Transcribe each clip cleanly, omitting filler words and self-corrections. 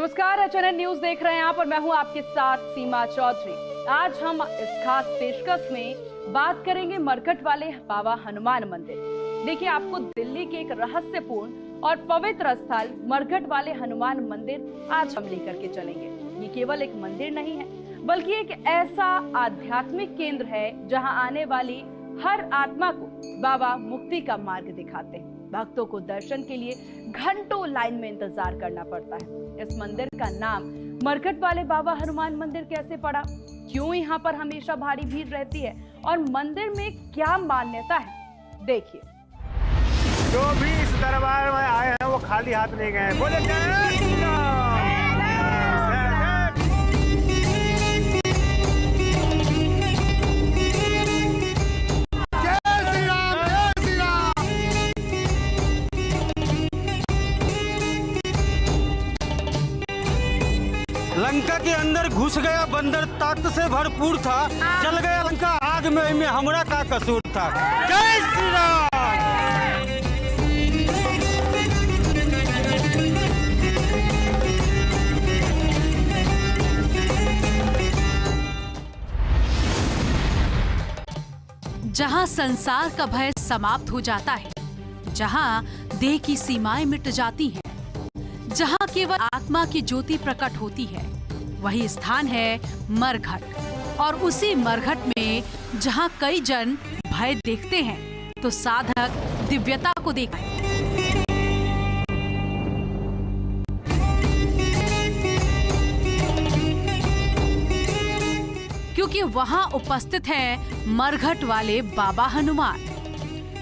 नमस्कार, HNN news देख रहे हैं आप और मैं हूं आपके साथ सीमा चौधरी। आज हम इस खास पेशकश में बात करेंगे मरघट वाले बाबा हनुमान मंदिर। देखिए, आपको दिल्ली के एक रहस्यपूर्ण और पवित्र स्थल मरघट वाले हनुमान मंदिर आज हम लेकर के चलेंगे। ये केवल एक मंदिर नहीं है, बल्कि एक ऐसा आध्यात्मिक केंद्र है जहां आने वाली हर आत्मा को बाबा मुक्ति का मार्ग दिखाते हैं। भक्तों को दर्शन के लिए घंटों लाइन में इंतजार करना पड़ता है। इस मंदिर का नाम मरघट वाले बाबा हनुमान मंदिर कैसे पड़ा, क्यों यहाँ पर हमेशा भारी भीड़ रहती है और मंदिर में क्या मान्यता है, देखिए। जो भी इस दरबार में आए हैं वो खाली हाथ नहीं गए। बोले जय श्री राम। लंका के अंदर घुस गया बंदर, ताकत से भरपूर था, जल गया लंका आग में हमरा का कसूर था। जय श्री राम। जहां संसार का भय समाप्त हो जाता है, जहां देह की सीमाएं मिट जाती हैं, जहां केवल आत्मा की ज्योति प्रकट होती है, वही स्थान है मरघट। और उसी मरघट में जहां कई जन भय देखते हैं, तो साधक दिव्यता को देखते हैं। क्योंकि वहां उपस्थित हैं मरघट वाले बाबा हनुमान,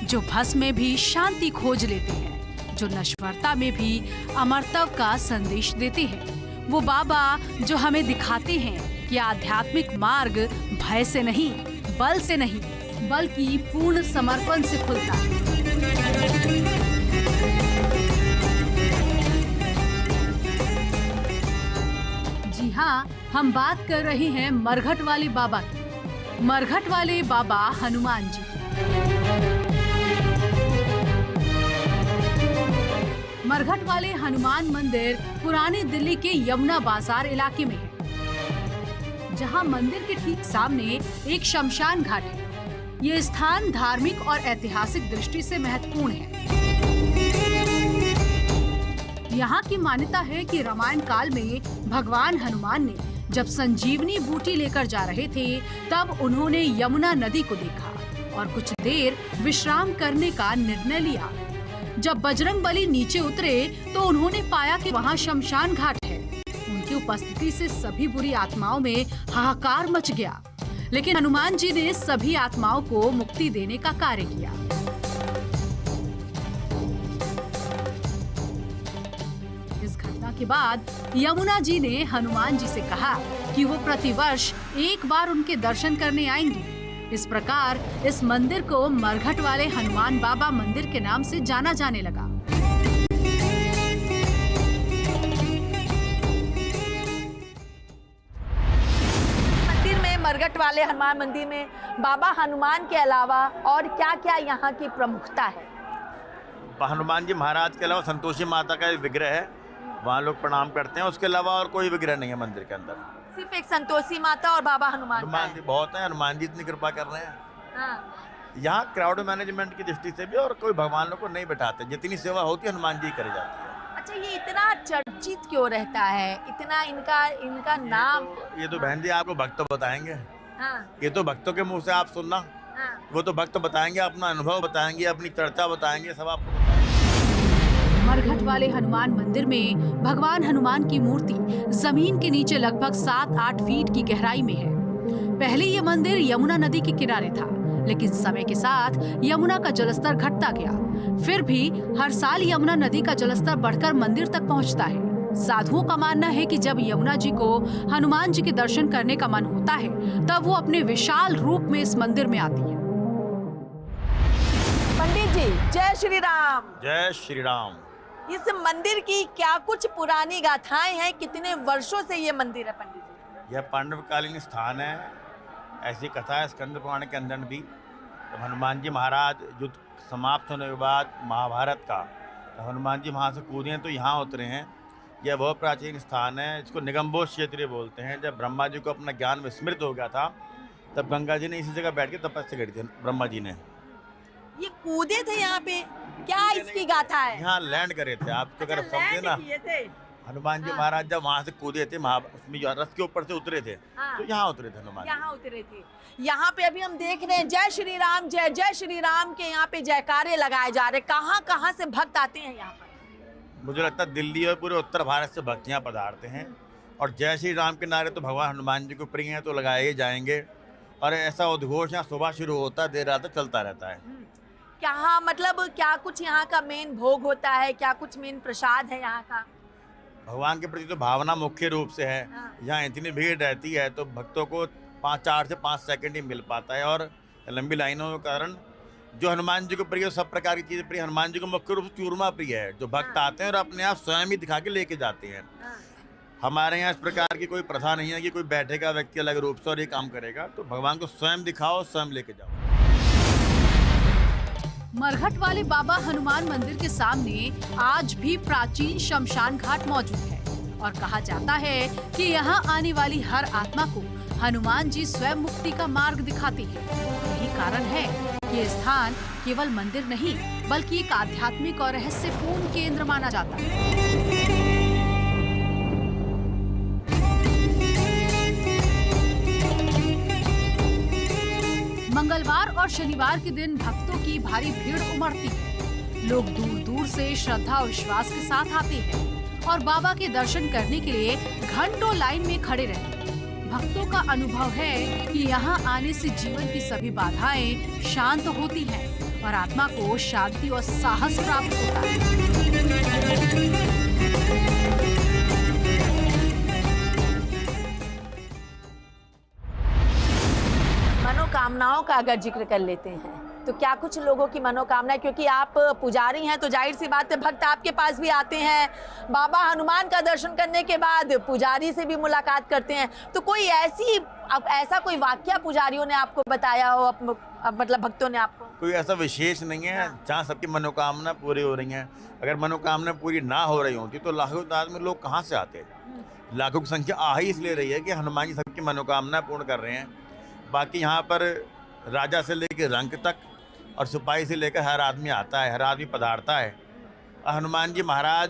जो भस्म में भी शांति खोज लेते हैं, जो नश्वरता में भी अमरत्व का संदेश देते हैं। वो बाबा जो हमें दिखाते हैं कि आध्यात्मिक मार्ग भय से नहीं, बल से नहीं, बल्कि पूर्ण समर्पण से खुलता है। जी हाँ, हम बात कर रहे हैं मरघट वाले बाबा की, मरघट वाले बाबा हनुमान जी। मरघट वाले हनुमान मंदिर पुरानी दिल्ली के यमुना बाजार इलाके में है, जहां मंदिर के ठीक सामने एक शमशान घाट है। ये स्थान धार्मिक और ऐतिहासिक दृष्टि से महत्वपूर्ण है। यहाँ की मान्यता है कि रामायण काल में भगवान हनुमान ने जब संजीवनी बूटी लेकर जा रहे थे, तब उन्होंने यमुना नदी को देखा और कुछ देर विश्राम करने का निर्णय लिया। जब बजरंगबली नीचे उतरे तो उन्होंने पाया कि वहाँ शमशान घाट है। उनकी उपस्थिति से सभी बुरी आत्माओं में हाहाकार मच गया, लेकिन हनुमान जी ने सभी आत्माओं को मुक्ति देने का कार्य किया। इस घटना के बाद यमुना जी ने हनुमान जी से कहा कि वो प्रतिवर्ष एक बार उनके दर्शन करने आएंगी। इस प्रकार इस मंदिर को मरघट वाले हनुमान बाबा मंदिर के नाम से जाना जाने लगा। मंदिर में, मरघट वाले हनुमान मंदिर में बाबा हनुमान के अलावा और क्या क्या यहाँ की प्रमुखता है? हनुमान जी महाराज के अलावा संतोषी माता का विग्रह है, वहाँ लोग प्रणाम करते हैं। उसके अलावा और कोई विग्रह नहीं है मंदिर के अंदर। सिर्फ एक संतोषी माता और बाबा हनुमान जी बहुत हैं। हनुमान जी इतनी कृपा कर रहे हैं। हाँ। यहाँ क्राउड मैनेजमेंट की दृष्टि से भी और कोई भगवान को नहीं बैठाते, जितनी सेवा होती है हनुमान जी करी जाती है। अच्छा, ये इतना चर्चित क्यों रहता है, इतना इनका नाम? ये तो बहन जी आपको भक्त बताएंगे। हाँ। ये तो भक्तों के मुँह से आप सुनना। हाँ। वो तो भक्त बताएंगे, अपना अनुभव बताएंगे, अपनी चर्चा बताएंगे, सब आपको। मरघट वाले हनुमान मंदिर में भगवान हनुमान की मूर्ति जमीन के नीचे लगभग 7-8 फीट की गहराई में है। पहले ये मंदिर यमुना नदी के किनारे था, लेकिन समय के साथ यमुना का जलस्तर घटता गया। फिर भी हर साल यमुना नदी का जलस्तर बढ़कर मंदिर तक पहुंचता है। साधुओं का मानना है कि जब यमुना जी को हनुमान जी के दर्शन करने का मन होता है, तब वो अपने विशाल रूप में इस मंदिर में आती है। पंडित जी, जय श्री राम। जय श्री राम। इस मंदिर की क्या कुछ पुरानी गाथाएं हैं? कितने वर्षों से ये मंदिर है पंडित जी? यह पांडवकालीन स्थान है। ऐसी कथा है स्कंद पुराण के अंदर भी। जब हनुमान जी महाराज युद्ध समाप्त होने के बाद महाभारत का, तो हनुमान जी वहाँ से कूदे हैं तो यहाँ उतरे हैं। यह बहुत प्राचीन स्थान है। इसको निगमबोध क्षेत्र बोलते हैं। जब ब्रह्मा जी को अपना ज्ञान विस्मृत हो गया था, तब गंगा जी ने इसी जगह बैठ के तपस्या करी थी ब्रह्मा जी ने। ये कूदे थे यहाँ पे, क्या इसकी गाथा है? यहाँ लैंड करे थे। आप तो अगर समझे ना, हनुमान जी महाराज जब वहाँ से कूदे थे, उसमें रथ के ऊपर से उतरे थे, तो यहाँ उतरे थे हनुमान। यहाँ उतरे थे। यहाँ पे अभी हम देख रहे हैं जय श्री राम, जय जय श्री राम के यहाँ पे जयकारे लगाए जा रहे। कहाँ कहाँ से भक्त आते हैं यहाँ पर? मुझे लगता है दिल्ली और पूरे उत्तर भारत से भक्त यहाँ पधारते हैं। और जय श्री राम के नारे तो भगवान हनुमान जी को प्रिय हैं, तो लगाए ही जाएंगे। और ऐसा उद्घोष यहाँ सुबह शुरू होता है, देर रात तक चलता रहता है। क्या मतलब क्या कुछ यहाँ का मेन भोग होता है, क्या कुछ मेन प्रसाद है यहाँ का? भगवान के प्रति तो भावना मुख्य रूप से है। यहाँ इतनी भीड़ रहती है तो भक्तों को 4 से 5 सेकंड ही मिल पाता है। और लंबी लाइनों के कारण जो हनुमान जी को प्रिय, सब प्रकार की चीज़ें प्रिय। हनुमान जी को मुख्य रूप से चूरमा प्रिय है, जो भक्त आते हैं और अपने आप स्वयं ही दिखा के लेके जाते हैं। हमारे यहाँ इस प्रकार की कोई प्रथा नहीं है कि कोई बैठेगा व्यक्ति अलग रूप से और ये काम करेगा। तो भगवान को स्वयं दिखाओ, स्वयं लेके जाओ। मरघट वाले बाबा हनुमान मंदिर के सामने आज भी प्राचीन शमशान घाट मौजूद है और कहा जाता है कि यहाँ आने वाली हर आत्मा को हनुमान जी स्वयं मुक्ति का मार्ग दिखाते हैं। यही कारण है कि ये स्थान केवल मंदिर नहीं बल्कि एक आध्यात्मिक और रहस्यपूर्ण केंद्र माना जाता है। मंगलवार और शनिवार के दिन भक्तों की भारी भीड़ उमड़ती है। लोग दूर दूर से श्रद्धा और विश्वास के साथ आते हैं और बाबा के दर्शन करने के लिए घंटों लाइन में खड़े रहते हैं। भक्तों का अनुभव है कि यहाँ आने से जीवन की सभी बाधाएं शांत होती हैं और आत्मा को शांति और साहस प्राप्त होता है। मनोकामनाओं का अगर जिक्र कर लेते हैं तो क्या कुछ लोगों की मनोकामना, क्योंकि आप पुजारी हैं तो जाहिर सी बात है भक्त आपके पास भी आते हैं, बाबा हनुमान का दर्शन करने के बाद पुजारी से भी मुलाकात करते हैं, तो कोई ऐसा कोई वाकया पुजारियों ने आपको बताया हो, मतलब भक्तों ने आपको? कोई ऐसा विशेष नहीं है जहाँ सबकी मनोकामना पूरी हो रही है। अगर मनोकामना पूरी ना हो रही होती तो लाखों तादाद में लोग कहाँ से आते? लाखों की संख्या आ ही इसलिए रही है कि हनुमान जी सबकी मनोकामना पूर्ण कर रहे हैं। बाकी यहाँ पर राजा से लेकर रंक तक और सिपाही से लेकर हर आदमी आता है, हर आदमी पधारता है। हनुमान जी महाराज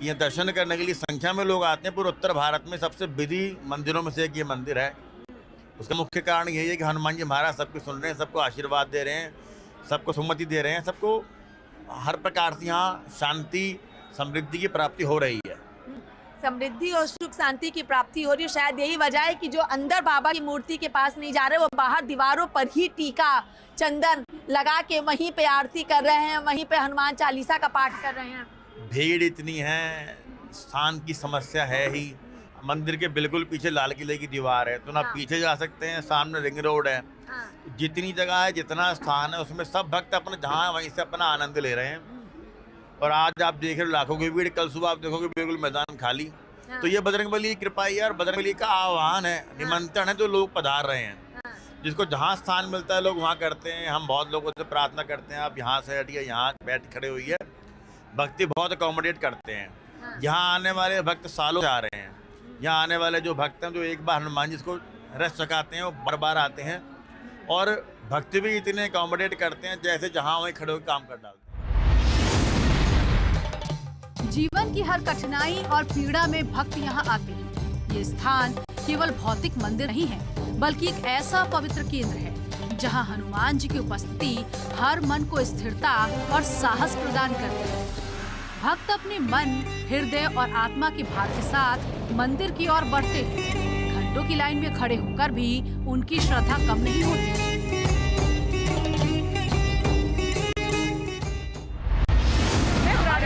ये दर्शन करने के लिए संख्या में लोग आते हैं। पूरे उत्तर भारत में सबसे विधि मंदिरों में से एक ये मंदिर है। उसका मुख्य कारण यही है कि हनुमान जी महाराज सबको सुन रहे हैं, सबको आशीर्वाद दे रहे हैं, सबको सुमति दे रहे हैं, सबको हर प्रकार से यहाँ शांति समृद्धि की प्राप्ति हो रही है। समृद्धि और सुख शांति की प्राप्ति हो रही है। शायद यही वजह है कि जो अंदर बाबा की मूर्ति के पास नहीं जा रहे, वो बाहर दीवारों पर ही टीका चंदन लगा के वहीं पे आरती कर रहे हैं, वहीं पे हनुमान चालीसा का पाठ कर रहे हैं। भीड़ इतनी है, स्थान की समस्या है ही। मंदिर के बिल्कुल पीछे लाल किले की दीवार है, तो ना पीछे जा सकते हैं, सामने रिंग रोड है। जितनी जगह है, जितना स्थान है, उसमें सब भक्त अपना जहाँ वहीं से अपना आनंद ले रहे हैं। और आज आप देख रहे हो लाखों की भीड़, कल सुबह आप देखोगे बिल्कुल मैदान खाली। तो ये बजरंगबली की कृपा है और बजरंगबली का आह्वान है, निमंत्रण है, जो लोग पधार रहे हैं। जिसको जहाँ स्थान मिलता है लोग वहाँ करते हैं। हम बहुत लोगों से प्रार्थना करते हैं, आप यहाँ से हटिए, यहाँ बैठ खड़े हुई है। भक्ति बहुत अकोमोडेट करते हैं। यहाँ आने वाले भक्त सालों से आ रहे हैं। यहाँ आने वाले जो भक्त हैं, जो एक बार हनुमान जी को रस चखाते हैं, वो बार बार आते हैं। और भक्ति भी इतने अकोमोडेट करते हैं, जैसे जहाँ वहीं खड़े होकर काम कर डालते हैं। जीवन की हर कठिनाई और पीड़ा में भक्त यहाँ आते हैं। ये स्थान केवल भौतिक मंदिर नहीं है, बल्कि एक ऐसा पवित्र केंद्र है जहाँ हनुमान जी की उपस्थिति हर मन को स्थिरता और साहस प्रदान करती है। भक्त अपने मन, हृदय और आत्मा के भार के साथ मंदिर की ओर बढ़ते हैं। घंटों की लाइन में खड़े होकर भी उनकी श्रद्धा कम नहीं होती।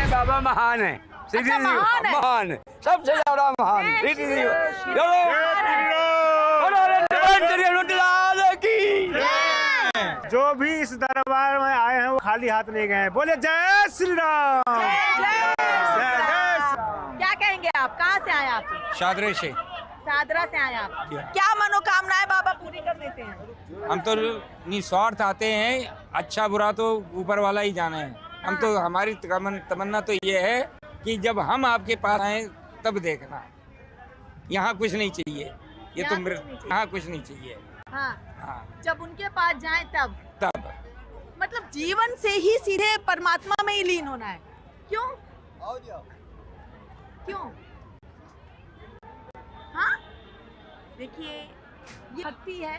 बाबा महान है, अच्छा, महान है। महान है, सबसे ज्यादा महान। जो भी इस दरबार में आए हैं वो खाली हाथ नहीं गए हैं। बोले जय श्री राम। क्या कहेंगे आप, कहाँ से आए आप? शादरे से, सादरा से आए आप। क्या मनोकामनाएं बाबा पूरी कर देते हैं? हम तो निस्वार्थ आते हैं, अच्छा बुरा तो ऊपर वाला ही जाने है। हम तो हमारी तमन्ना तो ये है कि जब हम आपके पास आए तब देखना, यहाँ कुछ नहीं चाहिए, ये तो यहाँ कुछ नहीं चाहिए। हाँ, हाँ, जब उनके पास जाएं तब मतलब जीवन से ही सीधे परमात्मा में ही लीन होना है। क्यों? क्यों? हाँ, देखिए ये भक्ति है,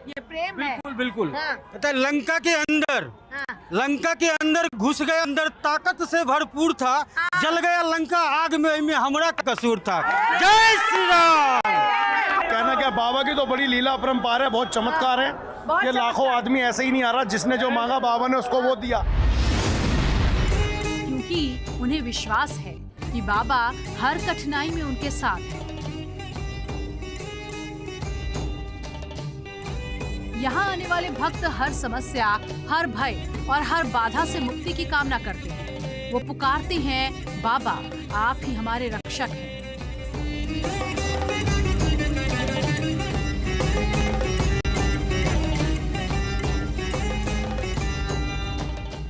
ये प्रेम है। बिल्कुल बिल्कुल। हाँ, कहता है लंका के अंदर, हाँ, लंका के अंदर घुस गया, अंदर ताकत से भरपूर था, जल गया लंका आग में हमरा कसूर था। जय श्री राम। कहना क्या, बाबा की तो बड़ी लीला अपरंपार है, बहुत चमत्कार है। बहुत ये लाखों चमत्कार। आदमी ऐसे ही नहीं आ रहा, जिसने जो मांगा बाबा ने उसको वो दिया। क्योंकि उन्हें विश्वास है कि बाबा हर कठिनाई में उनके साथ है। यहाँ आने वाले भक्त हर समस्या, हर भय और हर बाधा से मुक्ति की कामना करते हैं। वो पुकारते हैं, बाबा आप ही हमारे रक्षक हैं।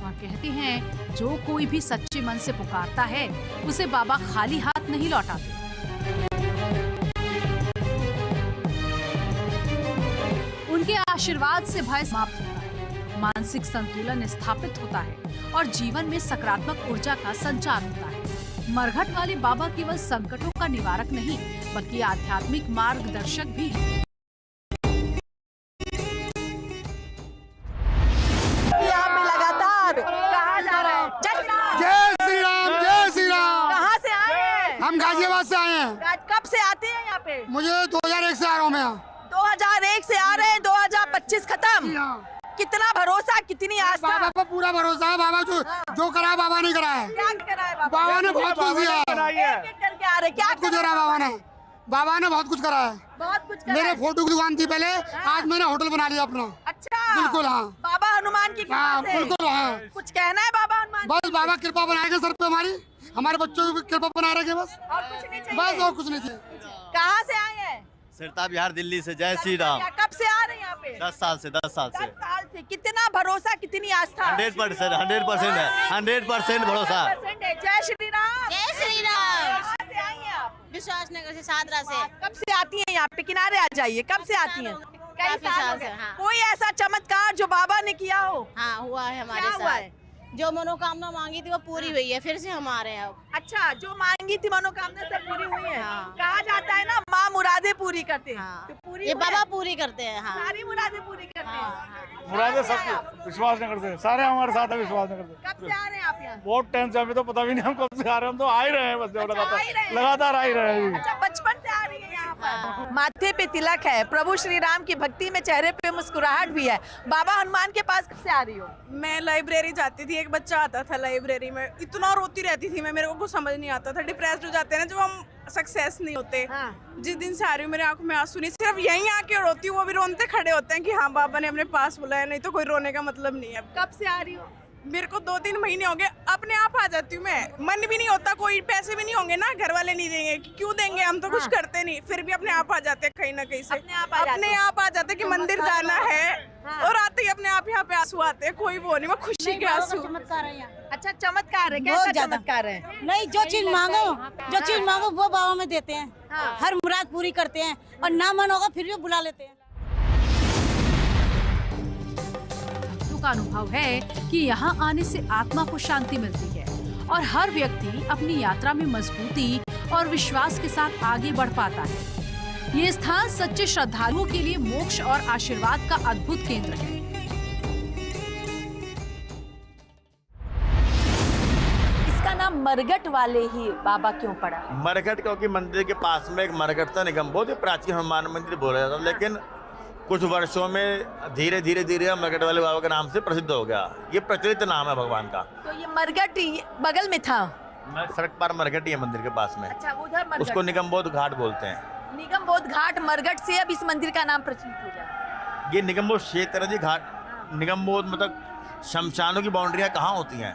और कहते हैं, जो कोई भी सच्चे मन से पुकारता है, उसे बाबा खाली हाथ नहीं लौटाते। उनके आशीर्वाद से भय समाप्त होता है, मानसिक संतुलन स्थापित होता है और जीवन में सकारात्मक ऊर्जा का संचार होता है। मरघट वाले बाबा केवल संकटों का निवारक नहीं, बल्कि आध्यात्मिक मार्गदर्शक भी हैं। यहाँ पे लगातार कहाँ जा रहे हैं? जय श्री राम। जय श्री राम, जय श्री राम। कहाँ से आए हैं? हम गाजियाबाद से आए हैं। कब से आते हैं यहाँ पे? मुझे 2001 से आ रहा हूँ मैं यहाँ। 2001 से आ रहे हैं, 2025 खत्म। कितना भरोसा, कितनी आस्था। बाबा पर पूरा भरोसा है। बाबा जो करा बाबा ने करा है। क्या करा है बाबा? बाबा ने बहुत कुछ दिया है। एक-एक करके आ रहे, क्या बहुत कुछ करा बाबा ने। बाबा ने बहुत कुछ करा है। बहुत कुछ करा मेरे है। फोटो की दुकान थी पहले, आज मैंने होटल बना लिया अपना। अच्छा, बिल्कुल, हाँ। बाबा हनुमान की हाँ, कृपा से। बिल्कुल, हाँ। कुछ कहना है बाबा हनुमान? बस बाबा कृपा बनाएगा सर पे हमारी, हमारे बच्चों की कृपा बनाए रखे बस। और कुछ नहीं चाहिए? बस और कुछ नहीं चाहिए। कहाँ से आए हैं? सिरता बिहार दिल्ली से। जय श्री राम। कब से आ रहे हैं यहाँ पे? 10 साल से 10 साल 10 से साल से। कितना भरोसा, कितनी आस्था? 100% 100% है, 100% भरोसा। 100% है। जय श्री राम। जय श्री राम। कहाँ से आई हैं आप? विश्वास नगर से, सादरा से। कब से आती हैं यहाँ पे? किनारे आ जाइए। कब से आती हैं? कई काफी साल साल हो गए। से, हाँ। कोई ऐसा चमत्कार जो बाबा ने किया हो? हाँ, हुआ है हमारे क्या हुआ साथ। है? जो मनोकामना मांगी थी वो पूरी हुई है, फिर से हम आ रहे हैं अब। अच्छा, जो मांगी थी मनोकामना सब पूरी हुई है। हाँ। कहा जाता है ना, माँ मुरादे पूरी करते हैं। हाँ। तो पूरी ये हुई है? बाबा पूरी करते हैं। हाँ, सारी मुरादे पूरी करते हैं। हाँ। मुरादे कब से आए आप? सबके विश्वास न करते, सारे हमारे साथ है विश्वास न करते। कब से आ रहे हैं आप यहाँ? बहुत टाइम से, हमें तो पता भी नहीं हम कब से आ रहे हैं। हम तो आ ही रहे हैं बस, जो अच्छा, आ ही रहे हैं। लगातार आ ही रहे हैं। अच्छा, बचपन से आ रही है यहाँ पर। माथे पे तिलक है, प्रभु श्री राम की भक्ति में चेहरे पे मुस्कुराहट भी है। बाबा हनुमान के पास कब से आ रही हो? मैं लाइब्रेरी जाती थी, एक बच्चा आता था लाइब्रेरी में, इतना रोती रहती थी मैं, मेरे को कुछ समझ नहीं आता था। डिप्रेस्ड हो जाते हैं ना जब हम सक्सेस नहीं होते। हाँ। जिस दिन से आ रही हूँ मेरे आंखों में आंसू नहीं, सिर्फ यहीं आके रोती हूँ, वो भी रोते खड़े होते हैं कि हाँ बाबा ने अपने पास बुलाया, नहीं तो कोई रोने का मतलब नहीं है। कब से आ रही हो? मेरे को 2-3 महीने हो गए, अपने आप आ जाती हूँ मैं। मन भी नहीं होता, कोई पैसे भी नहीं होंगे ना, घर वाले नहीं देंगे, क्यों देंगे, हम तो कुछ करते नहीं, फिर भी अपने आप आ जाते हैं कहीं ना कहीं से। अपने आप आ जाते अपने हैं। आप आ जाते हैं कि मंदिर जाना है, हाँ। और आते ही अपने आप यहाँ पे आंसू आते हैं। कोई वो नहीं, वो खुशी के आंसू। चमत्कार है यहाँ। अच्छा, चमत्कार है। कैसा बहुत ज्यादा। चमत्कार है? नहीं, जो चीज मांगो वो बाबा में देते हैं। हाँ। हर मुराद पूरी करते हैं, और ना मन होगा फिर भी बुला लेते हैं। का अनुभव है कि यहाँ आने से आत्मा को शांति मिलती है और हर व्यक्ति अपनी यात्रा में मजबूती और विश्वास के साथ आगे बढ़ पाता है। ये स्थान सच्चे श्रद्धालुओं के लिए मोक्ष और आशीर्वाद का अद्भुत केंद्र है। इसका नाम मरघट वाले ही बाबा क्यों पड़ा? मरघट, क्योंकि मंदिर के पास में एक मरघट था निगम, बहुत ही प्राचीन हनुमान मंदिर बोला जाता था, लेकिन कुछ वर्षों में धीरे धीरे मरघट वाले बाबा के नाम से प्रसिद्ध हो गया। ये प्रचलित नाम है भगवान का। तो ये मरघट बगल में था? सड़क पार मरघट ही है मंदिर के पास में। अच्छा, उधर मरघट। उसको निगम बोध घाट बोलते हैं। निगम बोध घाट मरघट से अब इस मंदिर का नाम प्रचलित हो गया। ये निगम बोध क्षेत्र जी घाट, निगम बोध मतलब शमशानों की बाउंड्रियां कहाँ होती हैं।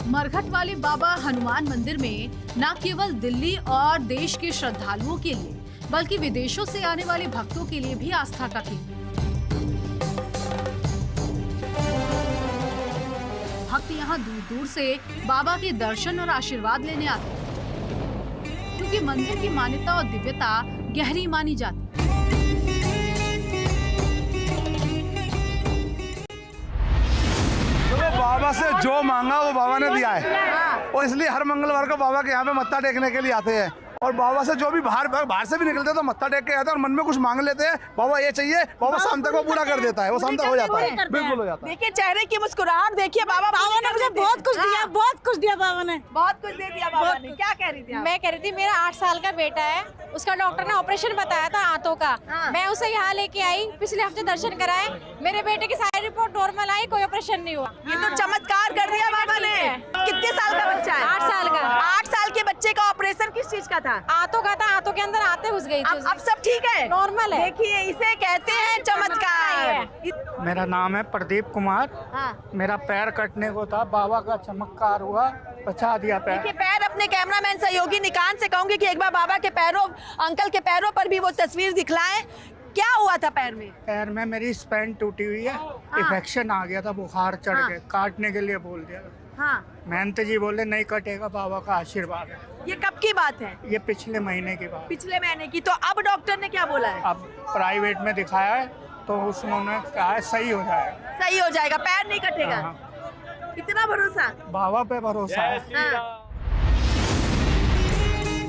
मरघट वाले बाबा हनुमान मंदिर में न केवल दिल्ली और देश के श्रद्धालुओं के लिए बल्कि विदेशों से आने वाले भक्तों के लिए भी आस्था का केंद्र। भक्त यहाँ यहाँ दूर दूर से बाबा के दर्शन और आशीर्वाद लेने आते हैं, क्योंकि मंदिर की मान्यता और दिव्यता गहरी मानी जाती है। तो बाबा से जो मांगा वो बाबा ने दिया है, और इसलिए हर मंगलवार को बाबा के यहाँ पे मत्था टेकने के लिए आते हैं। और बाबा से जो भी बाहर से भी निकलते हैं तो मत्था टेक के आते हैं और मन में कुछ मांग लेते हैं, बाबा ये चाहिए, बाबा शाम तक वो पूरा कर देता है, वो शाम तक हो जाता है, बिल्कुल हो जाता है। देखिए चेहरे की मुस्कुराहट देखिए, बाबा ने मुझे बहुत कुछ दिया, बहुत कुछ दिया बाबा ने, बहुत कुछ दे दिया बाबा ने। क्या कह रही थी आप? मैं कह रही थी मेरा 8 साल का बेटा है, उसका डॉक्टर ने ऑपरेशन बताया था आंतों का, मैं उसे यहाँ लेके आई, पिछले हफ्ते दर्शन कराए, मेरे बेटे की सारी रिपोर्ट नॉर्मल आई, कोई ऑपरेशन नहीं हुआ। ये तो चमत्कार कर दिया बाबा ने। कितने साल का बच्चा है? 8 साल का। 8 साल के बच्चे का ऑपरेशन किस चीज का था? आंतों का था, आंतों के अंदर आते घुस गई थी। अब सब ठीक है, नॉर्मल है। देखिए इसे कहते हैं चमत्कार। मेरा नाम है प्रदीप कुमार। मेरा पैर कटने को था, बाबा का चमत्कार हुआ, बचा दिया पैर। देखिए पैर अपने कैमरामैन सहयोगी निकान से कहूंगी कि एक बार बाबा के पैरों, अंकल के पैरों पर भी वो तस्वीर दिखलाएं। क्या हुआ था पैर में? पैर में मेरी स्पैन टूटी हुई है, इन्फेक्शन आ गया था, बुखार चढ़ गया, काटने के लिए बोल दिया। महंत जी बोले नहीं कटेगा, बाबा का आशीर्वाद है। ये कब की बात है? ये पिछले महीने की बात। पिछले महीने की। तो अब डॉक्टर ने क्या बोला है? अब प्राइवेट में दिखाया है तो उन्होंने कहा है सही हो जाएगा। सही हो जाएगा, पैर नहीं कटेगा। कितना भरोसा? बाबा पे भरोसा है।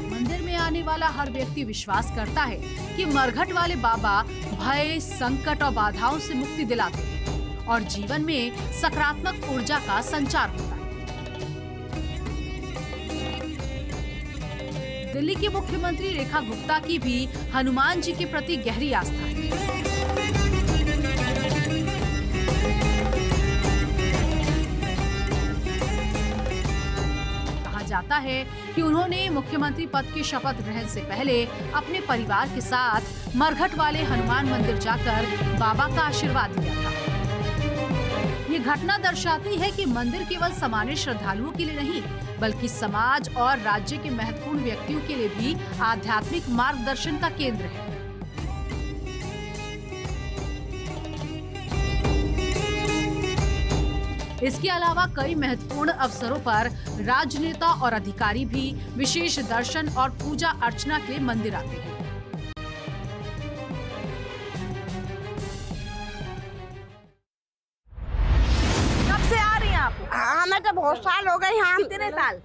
मंदिर में आने वाला हर व्यक्ति विश्वास करता है कि मरघट वाले बाबा भय, संकट और बाधाओं से मुक्ति दिलाते हैं और जीवन में सकारात्मक ऊर्जा का संचार होता है। दिल्ली की मुख्यमंत्री रेखा गुप्ता की भी हनुमान जी के प्रति गहरी आस्था है। कहा जाता है कि उन्होंने मुख्यमंत्री पद की शपथ ग्रहण से पहले अपने परिवार के साथ मरघट वाले हनुमान मंदिर जाकर बाबा का आशीर्वाद लिया था। ये घटना दर्शाती है कि मंदिर केवल सामान्य श्रद्धालुओं के लिए नहीं, बल्कि समाज और राज्य के महत्वपूर्ण व्यक्तियों के लिए भी आध्यात्मिक मार्गदर्शन का केंद्र है। इसके अलावा कई महत्वपूर्ण अवसरों पर राजनेता और अधिकारी भी विशेष दर्शन और पूजा अर्चना के लिए मंदिर आते हैं। हमें तो बहुत साल हो गए यहाँ। कितने साल?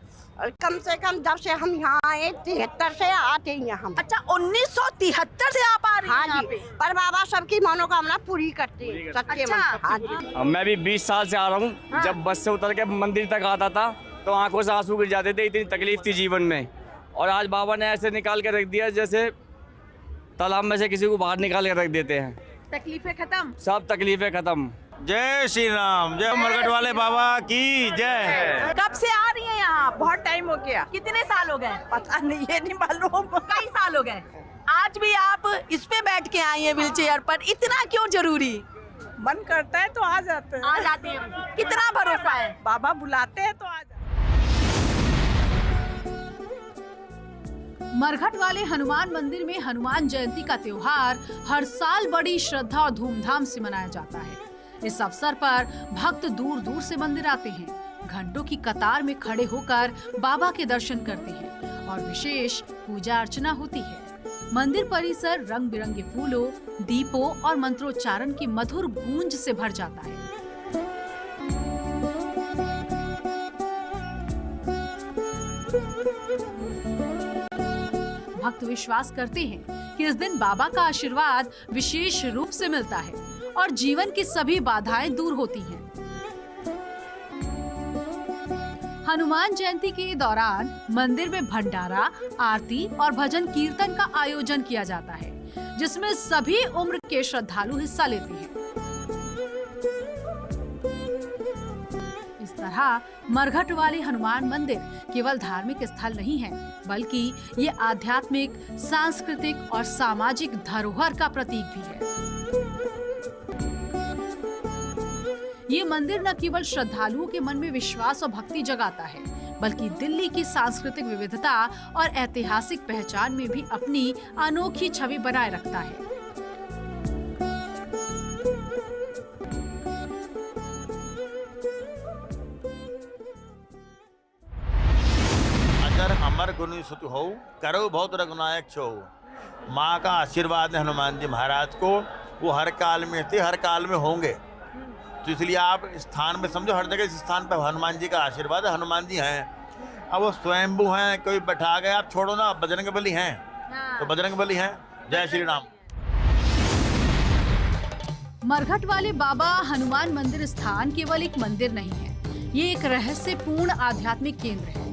कम से कम जब से हम यहाँ आए 73 से आते हैं यहाँ। अच्छा 1973 से आप आ रही हैं यहाँ पे? पर बाबा सबकी मनोकामना पूरी करते हैं। अच्छा। मैं भी 20 साल से आ रहा हूँ। जब बस से उतर के मंदिर तक आता था तो आंखों से आंसू गिर जाते थे, इतनी तकलीफ थी जीवन में। और आज बाबा ने ऐसे निकाल के रख दिया जैसे तालाब में से किसी को बाहर निकाल के रख देते हैं। तकलीफें खत्म? सब तकलीफें खत्म। जय श्री राम, जय मरघट वाले बाबा की जय। कब से आ रही हैं यहाँ? बहुत टाइम हो गया। कितने साल हो गए? पता नहीं, ये नहीं मालूम। कई साल हो गए। आज भी आप इस पे बैठ के आई हैं व्हील चेयर पर, इतना क्यों जरूरी? मन करता है तो आ जाते हैं। आ जाते हैं। कितना भरोसा है? बाबा बुलाते हैं तो आ जाते हैं। मरघट वाले हनुमान मंदिर में हनुमान जयंती का त्योहार हर साल बड़ी श्रद्धा और धूमधाम से मनाया जाता है। इस अवसर पर भक्त दूर दूर से मंदिर आते हैं, घंटों की कतार में खड़े होकर बाबा के दर्शन करते हैं और विशेष पूजा अर्चना होती है। मंदिर परिसर रंग बिरंगे फूलों, दीपों और मंत्रोच्चारण की मधुर गूंज से भर जाता है। भक्त विश्वास करते हैं कि इस दिन बाबा का आशीर्वाद विशेष रूप से मिलता है और जीवन की सभी बाधाएं दूर होती हैं। हनुमान जयंती के दौरान मंदिर में भंडारा, आरती और भजन कीर्तन का आयोजन किया जाता है, जिसमें सभी उम्र के श्रद्धालु हिस्सा लेते हैं। इस तरह मरघट वाले हनुमान मंदिर केवल धार्मिक स्थल नहीं है, बल्कि ये आध्यात्मिक, सांस्कृतिक और सामाजिक धरोहर का प्रतीक भी है। ये मंदिर न केवल श्रद्धालुओं के मन में विश्वास और भक्ति जगाता है, बल्कि दिल्ली की सांस्कृतिक विविधता और ऐतिहासिक पहचान में भी अपनी अनोखी छवि बनाए रखता है। गुणी सुत हो, करो बहुत रघुनायक छो। माँ का आशीर्वाद है हनुमान जी महाराज को, वो हर काल में थे, हर काल में होंगे। तो इसलिए आप स्थान में समझो, हर जगह इस स्थान पर हनुमान जी का आशीर्वाद है। हनुमान जी हैं, अब वो स्वयंभू हैं, कोई बैठा गए, आप छोड़ो ना, बजरंग बली हैं। तो बजरंग बली हैं। जय श्री राम। मरघट वाले बाबा हनुमान मंदिर स्थान केवल एक मंदिर नहीं है, ये एक रहस्यपूर्ण आध्यात्मिक केंद्र है,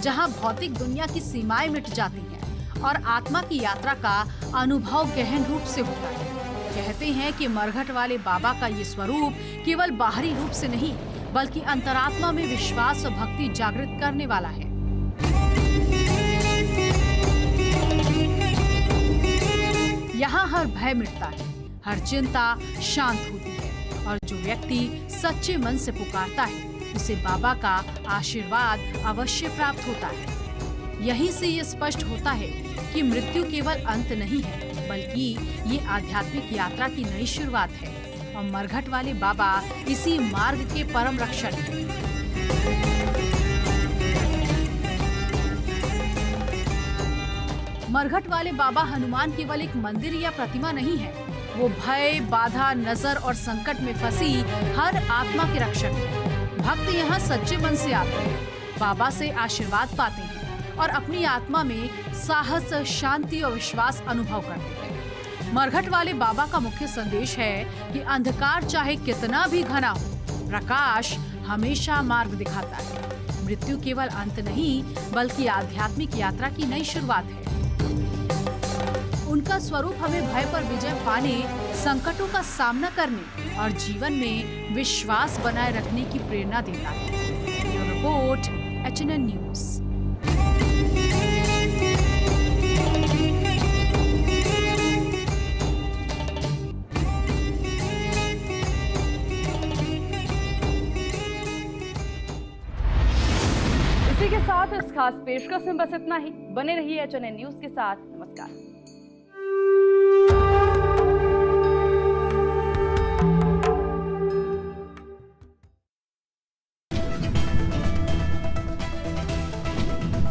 जहां भौतिक दुनिया की सीमाएं मिट जाती हैं और आत्मा की यात्रा का अनुभव गहन रूप से होता है। कहते हैं कि मरघट वाले बाबा का ये स्वरूप केवल बाहरी रूप से नहीं, बल्कि अंतरात्मा में विश्वास और भक्ति जागृत करने वाला है। यहाँ हर भय मिटता है, हर चिंता शांत होती है और जो व्यक्ति सच्चे मन से पुकारता है उसे बाबा का आशीर्वाद अवश्य प्राप्त होता है। यहीं से ये स्पष्ट होता है कि मृत्यु केवल अंत नहीं है, बल्कि ये आध्यात्मिक यात्रा की नई शुरुआत है और मरघट वाले बाबा इसी मार्ग के परम रक्षक हैं। मरघट वाले बाबा हनुमान केवल एक मंदिर या प्रतिमा नहीं है, वो भय, बाधा, नजर और संकट में फंसी हर आत्मा के रक्षक हैं। भक्त यहाँ सच्चे मन से आते हैं, बाबा से आशीर्वाद पाते हैं और अपनी आत्मा में साहस, शांति और विश्वास अनुभव करते हैं। मरघट वाले बाबा का मुख्य संदेश है कि अंधकार चाहे कितना भी घना हो, प्रकाश हमेशा मार्ग दिखाता है। मृत्यु केवल अंत नहीं, बल्कि आध्यात्मिक यात्रा की नई शुरुआत है। उनका स्वरूप हमें भय पर विजय पाने, संकटों का सामना करने और जीवन में विश्वास बनाए रखने की प्रेरणा देता है। Bureau report, HNN news. इसी के साथ इस खास पेशकश में बस इतना ही। बने रहिए HNN न्यूज़ के साथ। नमस्कार।